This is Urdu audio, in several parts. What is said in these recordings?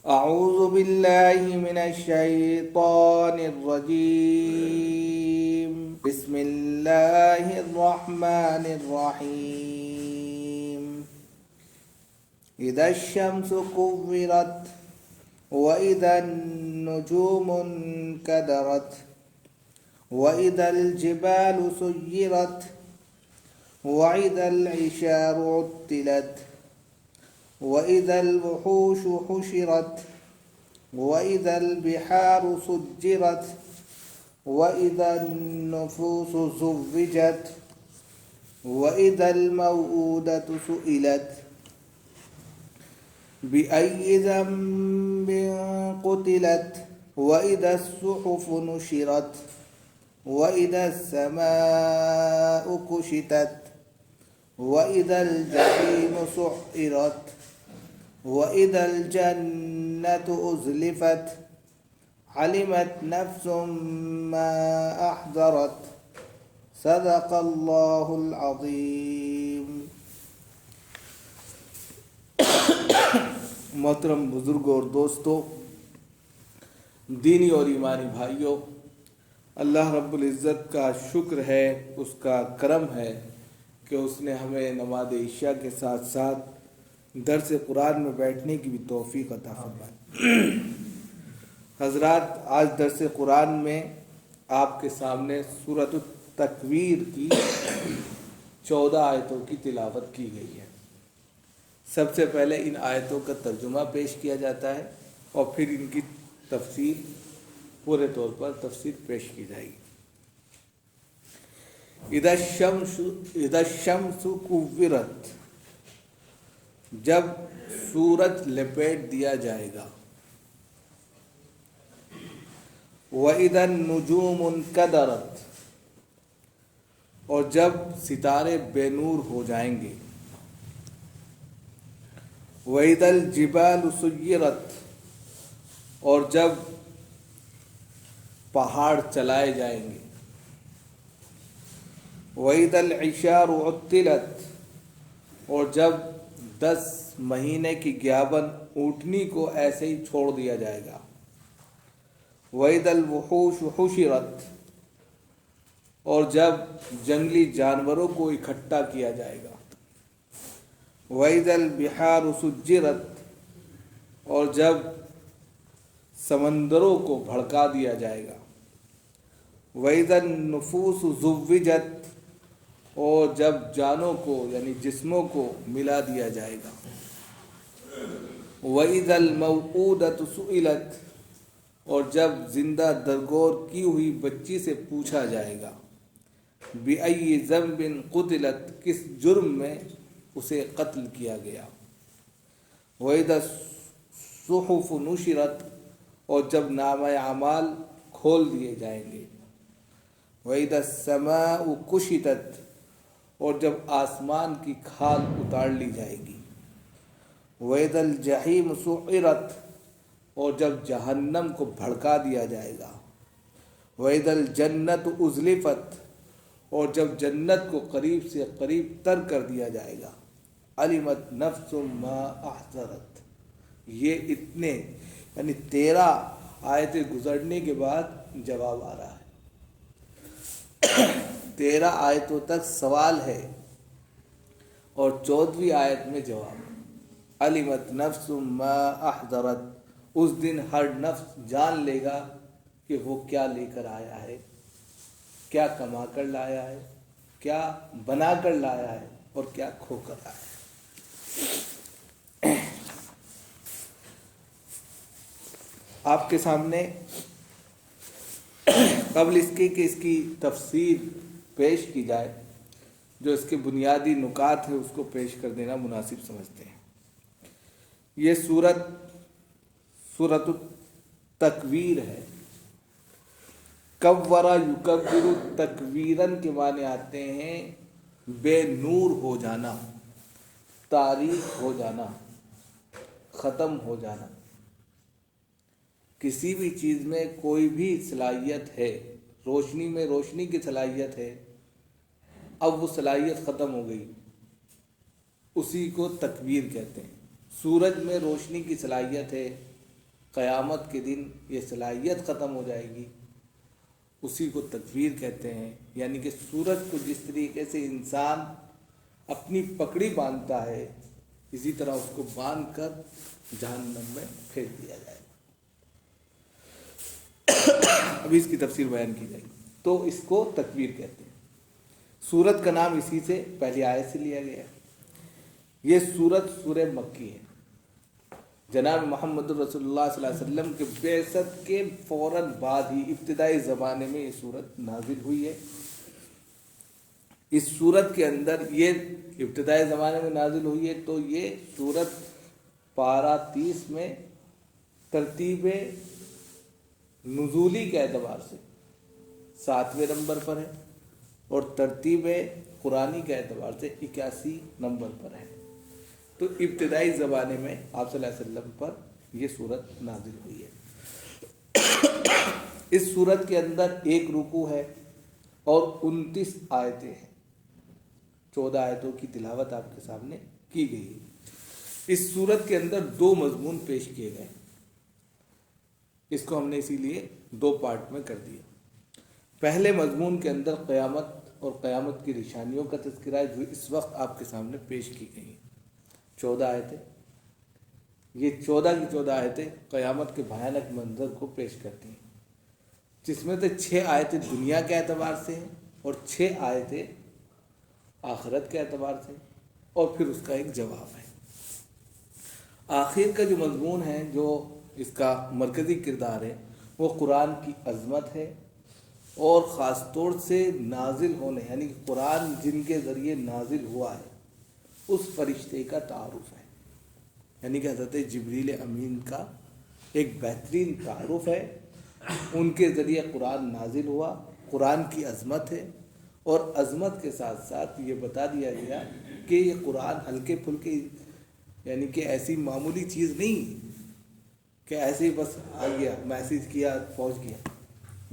أعوذ بالله من الشيطان الرجيم. بسم الله الرحمن الرحيم. إذا الشمس كورت وإذا النجوم انكدرت وإذا الجبال سيرت وإذا العشار عطلت وإذا الوحوش حشرت وإذا البحار سجرت وإذا النفوس زوجت وإذا الموءودة سئلت بأي ذنب قتلت وإذا الصحف نشرت وإذا السماء كشطت وإذا الجحيم سعرت وإذا الجنة أزلفت علمت نفس ما أحضرت صدق الله العظيم. محترم بزرگوں اور دوستوں، دینی اور ایمانی بھائیوں، اللہ رب العزت کا شکر ہے، اس کا کرم ہے کہ اس نے ہمیں نماز عشاء کے ساتھ ساتھ درس قرآن میں بیٹھنے کی بھی توفیق عطا فرمائی. حضرات، آج درس قرآن میں آپ کے سامنے سورۃ التکویر کی 14 آیتوں کی تلاوت کی گئی ہے. سب سے پہلے ان آیتوں کا ترجمہ پیش کیا جاتا ہے اور پھر ان کی تفسیر پورے طور پر تفسیر پیش کی جائے گی. اذا الشمس کورت، جب سورج لپیٹ دیا جائے گا. وَإِذَا النُّجُومُ انْكَدَرَتْ، اور جب ستارے بے نور ہو جائیں گے. وَإِذَا الْجِبَالُ سُيِّرَتْ، اور جب پہاڑ چلائے جائیں گے. وَإِذَا الْعِشَارُ عُطِّلَتْ، اور جب 10 مہینے کی گیابن اونٹنی کو ایسے ہی چھوڑ دیا جائے گا. وَإِذَا الْوُحُوشُ حُشِرَتْ، اور جب جنگلی جانوروں کو اکٹھا کیا جائے گا. وَإِذَا الْبِحَارُ سُجِّرَتْ، اور جب سمندروں کو بھڑکا دیا جائے گا. وَإِذَا النُّفُوسُ زُوِّجَتْ، اور جب جانوں کو یعنی جسموں کو ملا دیا جائے گا. وَإِذَا الْمَوْءُودَةُ سُئِلَتْ، اور جب زندہ درگور کی ہوئی بچی سے پوچھا جائے گا. بِأَيِّ ذَنبٍ قُتِلَتْ، کس جرم میں اسے قتل کیا گیا. وَإِذَا الصُّحُفُ نُشِرَتْ، اور جب نامہ اعمال کھول دیے جائیں گے. وَإِذَا السَّمَاءُ كُشِطَتْ، اور جب آسمان کی کھال اتار لی جائے گی. وَإِذَا الْجَحِيمُ سُعِّرَتْ، اور جب جہنم کو بھڑکا دیا جائے گا. وَإِذَا الْجَنَّةُ أُزْلِفَتْ، اور جب جنت کو قریب سے قریب تر کر دیا جائے گا. عَلِمَتْ نَفْسٌ مَا أَحْضَرَتْ، یہ اتنے یعنی 13 آیتیں گزرنے کے بعد جواب آ رہا ہے. 13 آیتوں تک سوال ہے اور 14ویں آیت میں جواب. علمت نفس ما احضرت، اس دن ہر نفس جان لے گا کہ وہ کیا لے کر آیا ہے، کیا کما کر لایا ہے، کیا بنا کر لایا ہے اور کیا کھو کر آیا ہے. آپ کے سامنے قبل اس کے کہ اس کی تفسیر پیش کی جائے، جو اس کے بنیادی نکات ہیں اس کو پیش کر دینا مناسب سمجھتے ہیں. یہ سورۃ التکویر ہے. کورا یکبر تکویرن کے معنی آتے ہیں بے نور ہو جانا، تاریک ہو جانا، ختم ہو جانا. کسی بھی چیز میں کوئی بھی صلاحیت ہے، روشنی میں روشنی کی صلاحیت ہے، اب وہ صلاحیت ختم ہو گئی، اسی کو تکویر کہتے ہیں. سورج میں روشنی کی صلاحیت ہے، قیامت کے دن یہ صلاحیت ختم ہو جائے گی، اسی کو تکویر کہتے ہیں۔ یعنی کہ سورج کو جس طریقے سے انسان اپنی پکڑی باندھتا ہے، اسی طرح اس کو باندھ کر جہنم میں پھینک دیا جائے گا۔ ابھی اس کی تفسیر بیان کی جائے گی۔ تو اس کو تکویر کہتے ہیں۔ سورت کا نام اسی سے پہلی آیت سے لیا گیا ہے۔ یہ سورت سورہ مکی ہے۔ جناب محمد رسول اللہ صلی اللہ علیہ وسلم کے بعثت کے فوراً بعد ہی ابتدائی زمانے میں یہ سورت نازل ہوئی ہے۔ اس سورت کے اندر یہ ابتدائی زمانے میں نازل ہوئی ہے تو یہ سورت پارہ 30 میں ترتیب نزولی کے اعتبار سے 7ویں نمبر پر ہے، اور ترتیب قرآنی کے اعتبار سے 81 نمبر پر ہے۔ تو ابتدائی زمانے میں آپ صلی اللہ علیہ وسلم پر یہ سورت نازل ہوئی ہے۔ اس سورت کے اندر 1 رکوع ہے اور 29 آیتیں ہیں۔ 14 آیتوں کی تلاوت آپ کے سامنے کی گئی ہے۔ اس سورت کے اندر 2 مضمون پیش کیے گئے، اس کو ہم نے اسی لیے 2 پارٹ میں کر دیا۔ پہلے مضمون کے اندر قیامت اور قیامت کی نشانیوں کا تذکرہ ہے، جو اس وقت آپ کے سامنے پیش کی گئی ہیں۔ 14 آیتیں، یہ 14 کی 14 آیتیں قیامت کے بھیانک منظر کو پیش کرتی ہیں، جس میں سے 6 آیتیں دنیا کے اعتبار سے ہیں اور 6 آیتیں آخرت کے اعتبار سے، اور پھر اس کا ایک جواب ہے۔ آخر کا جو مضمون ہے، جو اس کا مرکزی کردار ہے، وہ قرآن کی عظمت ہے، اور خاص طور سے نازل ہونے، یعنی کہ قرآن جن کے ذریعے نازل ہوا ہے اس فرشتے کا تعارف ہے، یعنی کہ حضرت جبریل امین کا ایک بہترین تعارف ہے۔ ان کے ذریعے قرآن نازل ہوا، قرآن کی عظمت ہے، اور عظمت کے ساتھ ساتھ یہ بتا دیا گیا کہ یہ قرآن ہلکے پھلکے، یعنی کہ ایسی معمولی چیز نہیں کہ ایسے ہی بس آ گیا، میسیج کیا، پہنچ گیا،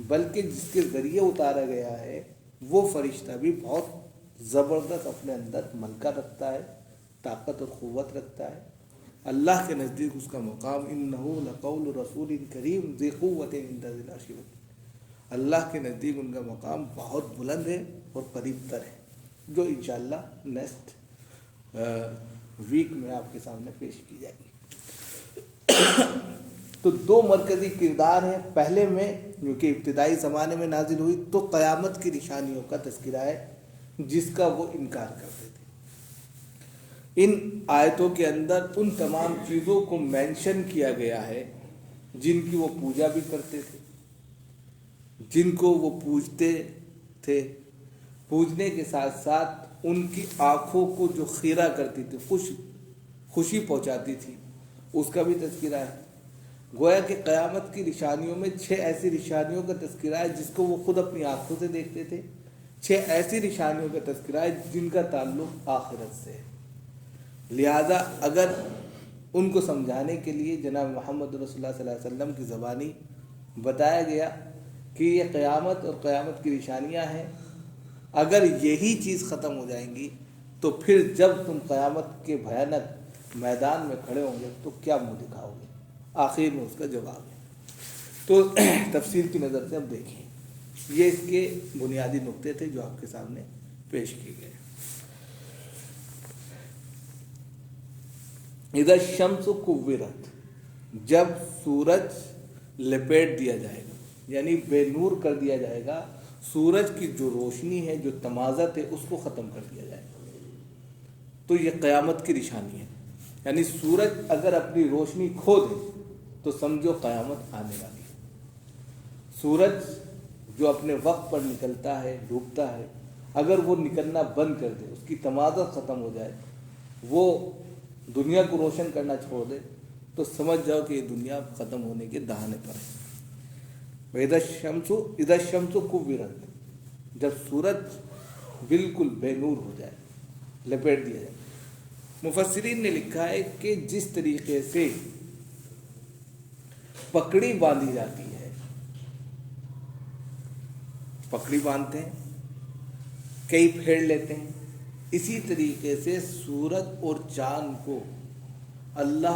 بلکہ جس کے ذریعے اتارا گیا ہے وہ فرشتہ بھی بہت زبردست اپنے اندر ملکہ رکھتا ہے، طاقت اور قوت رکھتا ہے۔ اللہ کے نزدیک اس کا مقام انہ لقول رسول کریم ذی قوت عند ذی العرش مکین، اللہ کے نزدیک ان کا مقام بہت بلند ہے اور قریب تر ہے، جو انشاءاللہ نیکسٹ ویک میں آپ کے سامنے پیش کی جائے گی۔ تو 2 مرکزی کردار ہیں۔ پہلے میں جو کہ ابتدائی زمانے میں نازل ہوئی تو قیامت کی نشانیوں کا تذکرہ ہے، جس کا وہ انکار کرتے تھے۔ ان آیتوں کے اندر ان تمام چیزوں کو مینشن کیا گیا ہے جن کی وہ پوجا بھی کرتے تھے، جن کو وہ پوجتے تھے، پوجنے کے ساتھ ساتھ ان کی آنکھوں کو جو خیرہ کرتی تھی، خوشی پہنچاتی تھی، اس کا بھی تذکرہ ہے۔ گویا کہ قیامت کی نشانیوں میں 6 ایسی نشانیوں کا تذکرہ ہے جس کو وہ خود اپنی آنکھوں سے دیکھتے تھے، 6 ایسی نشانیوں کا تذکرہ ہے جن کا تعلق آخرت سے ہے۔ لہذا اگر ان کو سمجھانے کے لیے جناب محمد رسول اللہ صلی اللہ علیہ وسلم کی زبانی بتایا گیا کہ یہ قیامت اور قیامت کی نشانیاں ہیں، اگر یہی چیز ختم ہو جائیں گی تو پھر جب تم قیامت کے بھیانک میدان میں کھڑے ہوں گے تو کیا منہ دکھاؤ گے؟ آخر میں اس کا جواب ہے۔ تو تفسیر کی نظر سے اب دیکھیں، یہ اس کے بنیادی نقطے تھے جو آپ کے سامنے پیش کیے گئے۔ اذا الشمس کورت، جب سورج لپیٹ دیا جائے گا، یعنی بے نور کر دیا جائے گا، سورج کی جو روشنی ہے، جو تمازت ہے، اس کو ختم کر دیا جائے گا، تو یہ قیامت کی نشانی ہے۔ یعنی سورج اگر اپنی روشنی کھو دے تو سمجھو قیامت آنے والی ہے۔ سورج جو اپنے وقت پر نکلتا ہے، ڈوبتا ہے، اگر وہ نکلنا بند کر دے، اس کی تمازت ختم ہو جائے، وہ دنیا کو روشن کرنا چھوڑ دے، تو سمجھ جاؤ کہ یہ دنیا ختم ہونے کے دہانے پر ہے۔ اذا الشمس کورت، جب سورج بالکل بے نور ہو جائے، لپیٹ دیا جائے۔ مفسرین نے لکھا ہے کہ جس طریقے سے پکڑی باندھی جاتی ہے، پکڑی باندھتے ہیں، کئی پھیڑ لیتے ہیں، اسی طریقے سے سورج اور چاند کو اللہ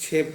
6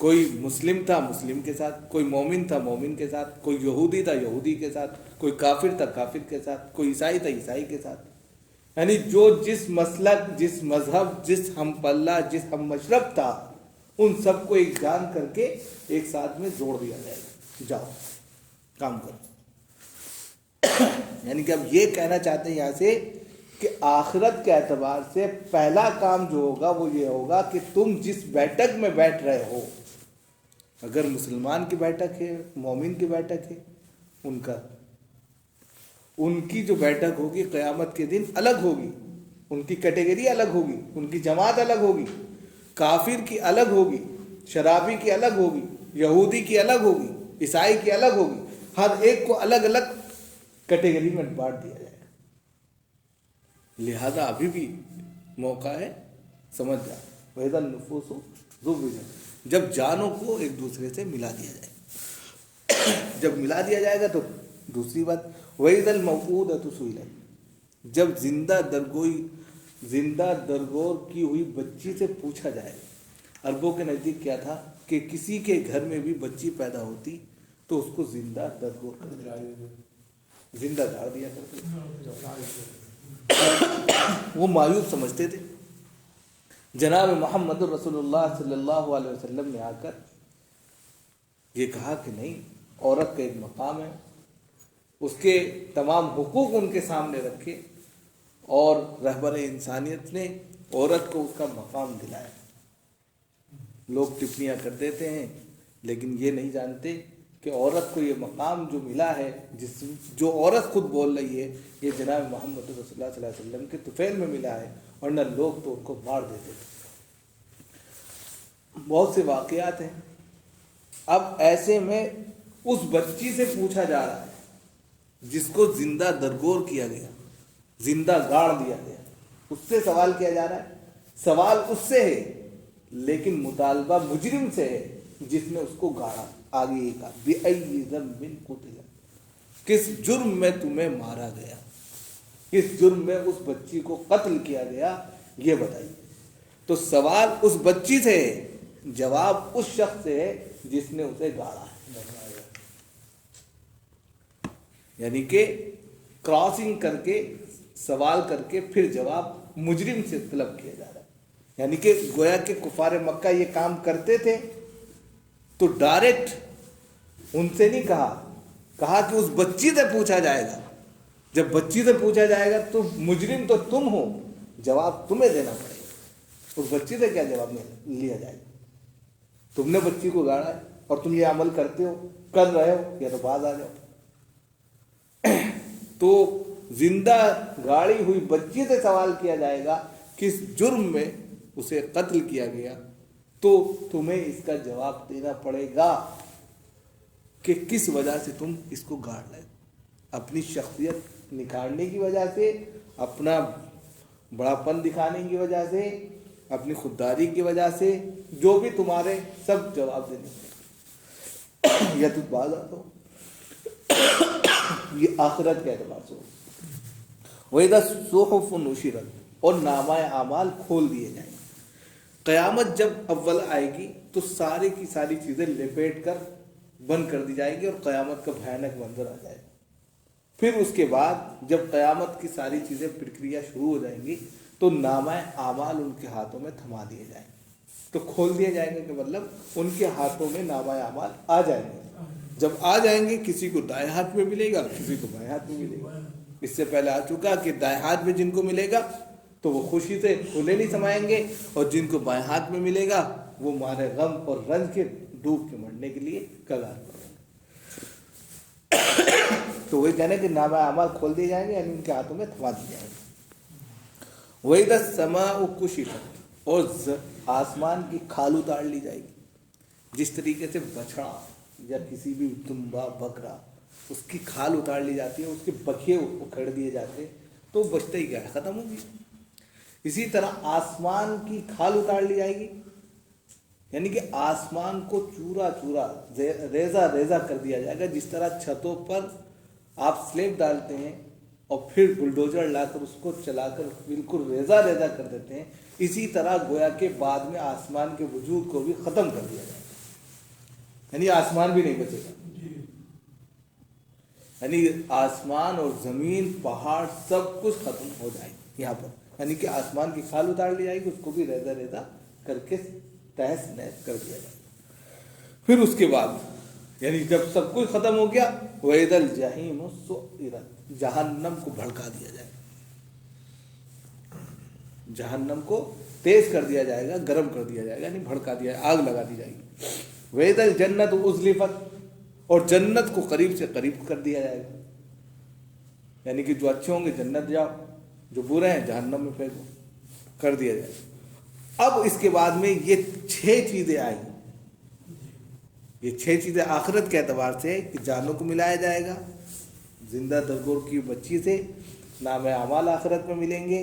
کوئی مسلم تھا مسلم کے ساتھ، کوئی مومن تھا مومن کے ساتھ، کوئی یہودی تھا یہودی کے ساتھ، کوئی کافر تھا کافر کے ساتھ، کوئی عیسائی تھا عیسائی کے ساتھ. یعنی جو جس مسلک، جس مذہب، جس ہم پلہ، جس ہم مشرب تھا، ان سب کو ایک جان کر کے ایک ساتھ میں جوڑ دیا جائے گا. جاؤ کام کرو. یعنی کہ اب یہ کہنا چاہتے ہیں یہاں سے کہ آخرت کے اعتبار سے پہلا کام جو ہوگا وہ یہ ہوگا کہ تم جس بیٹھک میں بیٹھ رہے ہو، اگر مسلمان کی بیٹھک ہے، مومن کی بیٹھک ہے، ان کی جو بیٹھک ہوگی قیامت کے دن الگ ہوگی، ان کی کیٹیگری الگ ہوگی، ان کی جماعت الگ ہوگی. کافر کی الگ ہوگی، شرابی کی الگ ہوگی، یہودی کی الگ ہوگی، عیسائی کی الگ ہوگی. ہر ایک کو الگ الگ کیٹیگری میں بانٹ دیا جائے گا. لہذا ابھی بھی موقع ہے، سمجھ جا وَإِذَا النُّفُوسُ زُوِّجَتْ، جب جانوں کو ایک دوسرے سے ملا دیا جائے. جب ملا دیا جائے گا تو دوسری بات وَإِذَا الْمَوْءُودَةُ سُئِلَتْ، جب زندہ درگور کی ہوئی بچی سے پوچھا جائے. عربوں کے نزدیک کیا تھا کہ کسی کے گھر میں بھی بچی پیدا ہوتی تو اس کو زندہ درگور کر دیا، زندہ گاڑ دیا کرتے. وہ معیوب سمجھتے تھے. جناب محمد رسول اللہ صلی اللہ علیہ وسلم نے آ کر یہ کہا کہ نہیں، عورت کا ایک مقام ہے، اس کے تمام حقوق ان کے سامنے رکھے، اور رہبر انسانیت نے عورت کو اس کا مقام دلایا. لوگ ٹپڑیاں کر دیتے ہیں لیکن یہ نہیں جانتے کہ عورت کو یہ مقام جو ملا ہے، جو عورت خود بول رہی ہے، یہ جناب محمد رسول اللہ صلی اللہ علیہ وسلم کے طفیل میں ملا ہے، ورنہ لوگ تو ان کو مار دیتے تھے. بہت سے واقعات ہیں. اب ایسے میں اس بچی سے پوچھا جا رہا ہے جس کو زندہ درگور کیا گیا، زندہ گاڑ دیا گیا، اس سے سوال کیا جا رہا ہے. سوال اس سے ہے لیکن مطالبہ مجرم سے ہے جس نے اس کو گاڑا. آگے یہ کہا بِأَيِّ ذَنبٍ قُتِلَ، کس جرم میں تمہیں مارا گیا، کس جرم میں اس بچی کو قتل کیا گیا، یہ بتائیے. تو سوال اس بچی سے ہے، جواب اس شخص سے ہے جس نے اسے گاڑا ہے. یعنی کہ کراسنگ کر کے سوال کر کے پھر جواب مجرم سے طلب کیا جا رہا ہے. یعنی کہ گویا کہ کفار مکہ یہ کام کرتے تھے تو ڈائریکٹ ان سے نہیں کہا کہ اس بچی سے پوچھا جائے گا. جب بچی سے پوچھا جائے گا تو مجرم تو تم ہو، جواب تمہیں دینا پڑے گا. اس بچی سے کیا جواب لیا جائے گا؟ تم نے بچی کو گاڑا ہے اور تم یہ عمل کرتے ہو، کر رہے ہو، یا تو باز آ جاؤ. تو زندہ گاڑی ہوئی بچی سے سوال کیا جائے گا کس جرم میں اسے قتل کیا گیا، تو تمہیں اس کا جواب دینا پڑے گا کہ کس وجہ سے تم اس کو گاڑ رہے. اپنی شخصیت نکھارنے کی وجہ سے، اپنا بڑاپن دکھانے کی وجہ سے، اپنی خودداری کی وجہ سے، جو بھی تمہارے سب جواب دینے پڑے. یا تم باز آتا ہو. یہ آخرت کے اعتبار سے ہو. وَإِذَا الصُّحُفُ نُشِرَتْ، اور نامہ اعمال کھول دیے جائیں. قیامت جب اول آئے گی تو ساری کی ساری چیزیں لپیٹ کر بند کر دی جائیں گی اور قیامت کا بھیانک منظر آ جائے گا. پھر اس کے بعد جب قیامت کی ساری چیزیں پرکریا شروع ہو جائیں گی تو نامہ اعمال ان کے ہاتھوں میں تھما دیے جائیں گے. تو کھول دیے جائیں گے کہ مطلب ان کے ہاتھوں میں نامہ اعمال آ جائیں گے. جب آ جائیں گے کسی کو دائیں ہاتھ میں ملے گا، کسی کو بائیں ہاتھ میں ملے گا. اس سے پہلے آ چکا کہ دائیں ہاتھ میں جن کو ملے گا تو وہ خوشی سے کھلے نہیں سمائیں گے، اور جن کو بائیں ہاتھ میں ملے گا وہ مارے غم اور رنج کے ڈوب کے مرنے کے لیے کگار پر ہوں گے. تو وہی کہنا کہ نامہ اعمال کھول دیے جائیں گے، یعنی ان کے ہاتھوں میں تھما دی جائیں گے. وَإِذَا السَّمَاءُ كُشِطَتْ، اور آسمان کی کھال اتار لی جائے گی. جس طریقے سے بچڑا یا کسی بھی دمبا بکرا اس کی کھال اتار لی جاتی ہے، اس کے بکھے اکھڑ دیے جاتے تو بچتا ہی کیا ہے، ختم ہوگی. اسی طرح آسمان کی کھال اتار لی جائے گی، یعنی کہ آسمان کو چورا چورا ریزہ ریزہ کر دیا جائے گا. جس طرح چھتوں پر آپ سلیب ڈالتے ہیں اور پھر بلڈوزر لا کر اس کو چلا کر بالکل ریزہ ریزہ کر دیتے ہیں، اسی طرح گویا کے بعد میں آسمان کے وجود کو بھی ختم کر دیا جائے گا. یعنی آسمان بھی نہیں بچے گا، یعنی آسمان اور زمین پہاڑ سب کچھ ختم ہو جائے گی یہاں پر، یعنی کہ آسمان کی کھال اتار لی جائے گی، اس کو بھی ریزہ ریزہ کر کے تہس نہس کر دیا جائے گا۔ پھر اس کے بعد یعنی جب سب کچھ ختم ہو گیا، وَإِذَا الْجَحِيمُ سُعِّرَتْ، جہنم کو بھڑکا دیا جائے گا، جہنم کو تیز کر دیا جائے گا، گرم کر دیا جائے گا، یعنی بھڑکا دیا، آگ لگا دی جائے گی۔ وَإِذَا الْجَنَّةُ أُزْلِفَتْ، اور جنت کو قریب سے قریب کر دیا جائے گا، یعنی کہ جو اچھے ہوں گے جنت جاؤ، جو برے ہیں جہنم میں پھینکو، کر دیا جائے گا۔ اب اس کے بعد میں یہ 6 چیزیں آئیں، یہ 6 چیزیں آخرت کے اعتبار سے کہ جانوں کو ملایا جائے گا زندہ درگور کی بچی سے، نام اعمال آخرت میں ملیں گے،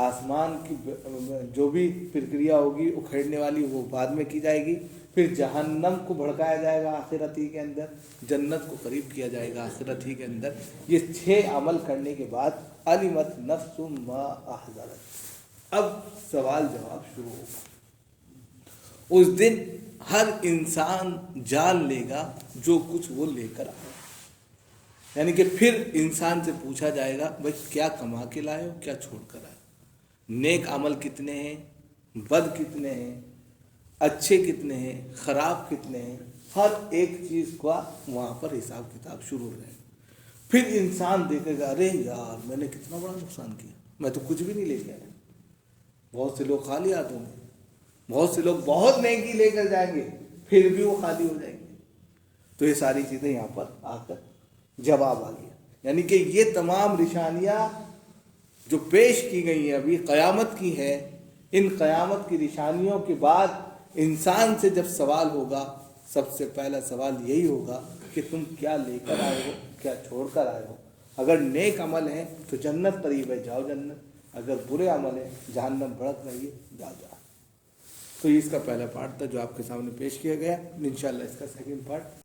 آسمان کی جو بھی پرکریا ہوگی اکھیڑنے والی وہ بعد میں کی جائے گی، پھر جہنم کو بھڑکایا جائے گا آخرت ہی کے اندر، جنت کو قریب کیا جائے گا آخرت ہی کے اندر۔ یہ 6 عمل کرنے کے بعد علمت نفس ما احضرت، اب سوال جواب شروع ہوگا۔ اس دن ہر انسان جان لے گا جو کچھ وہ لے کر آیا، یعنی کہ پھر انسان سے پوچھا جائے گا بھائی کیا کما کے لائے ہو، کیا چھوڑ کر آئے ہو، نیک عمل کتنے ہیں، بد کتنے ہیں، اچھے کتنے ہیں، خراب کتنے ہیں، ہر ایک چیز کا وہاں پر حساب کتاب شروع رہے گا۔ پھر انسان دیکھے گا ارے یار میں نے کتنا بڑا نقصان کیا، میں تو کچھ بھی نہیں لے کے آیا۔ بہت سے لوگ خالی ہاتھ ہوں گے، بہت سے لوگ بہت نیکی لے کر جائیں گے پھر بھی وہ خالی ہو جائیں گے۔ تو یہ ساری چیزیں یہاں پر آ کر جواب آ گیا، یعنی کہ یہ تمام نشانیاں جو پیش کی گئی ہیں ابھی قیامت کی ہیں، ان قیامت کی نشانیوں کے بعد انسان سے جب سوال ہوگا، سب سے پہلا سوال یہی ہوگا کہ تم کیا لے کر آئے ہو، کیا چھوڑ کر آئے ہو۔ اگر نیک عمل ہے تو جنت قریب ہے، جاؤ جنت، اگر برے عمل ہے جہنم بھڑک رہی ہے، جاؤ جاؤ۔ تو یہ اس کا پہلا پارٹ تھا جو آپ کے سامنے پیش کیا گیا، انشاءاللہ اس کا سیکنڈ پارٹ